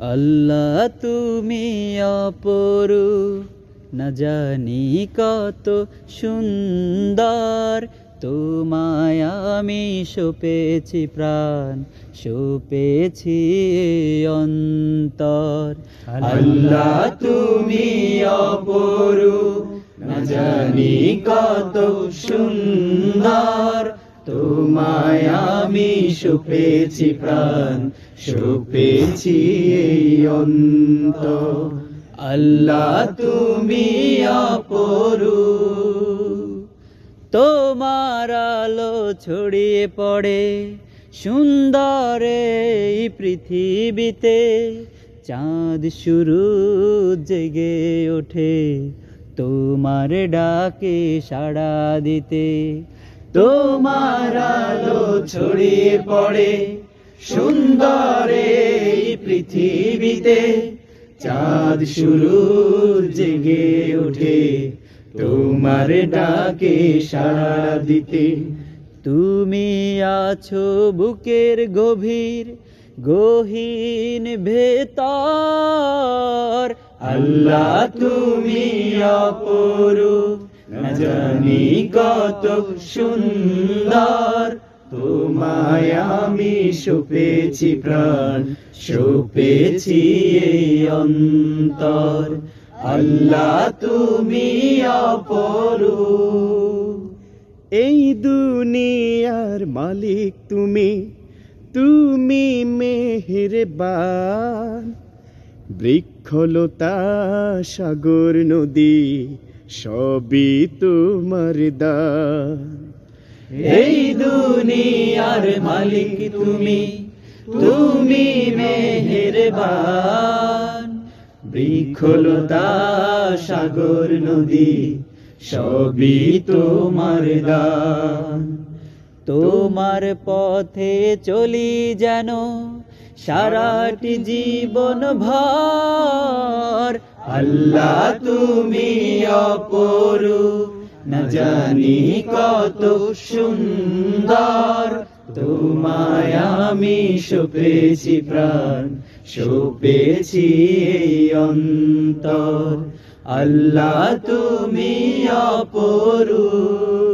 আল্লাহ তুমি অপরূপ, না জানি কত সুন্দর। তোমায় আমি সপেছি প্রাণ, সপেছি অন্তর। আল্লাহ তুমি অপরূপ, না জানি কত সুন্দর। তোমায় আমি সপেছি প্রাণ, সপেছি অন্তর। আল্লাহ তুমি অপরূপ, তোমার আলো ছড়িয়ে পড়ে সুন্দর এই পৃথিবীতে। চাঁদ শুরু জেগে ওঠে তোমার ডাকে সাড়া দিতে। তোমার আলো ছড়িয়ে পড়ে সুন্দর এই পৃথিবীতে। চাঁদ শুরু জেগে ওঠে তোমার ডাকে সাড়া দিতে। তুমি আছো বুকের গভীর গহীন ভেতর। আল্লাহ তুমি অপরূপ, না জানি কত সুন্দর। তোমায় আমি সপেছি প্রাণ, সপেছি এই অন্তর। আল্লাহ তুমি অপরূপ, এই দুনিয়ার মালিক তুমি, তুমি মেহেরবান। বৃক্ষলতা সাগর নদী সবই তোমার দান। এই দুনিয়ার মালিক তুমি, তুমি মেহেরবান। বৃক্ষলতা সাগর নদী সবই তোমার দান। তোমার পথে চলি যেন সারাটি জীবন ভর। আল্লাহ তুমি অপরূপ, না জানি কত সুন্দর। তোমায় আমি সপেছি প্রাণ, সপেছি এই অন্তর। আল্লাহ তুমি অপরূপ।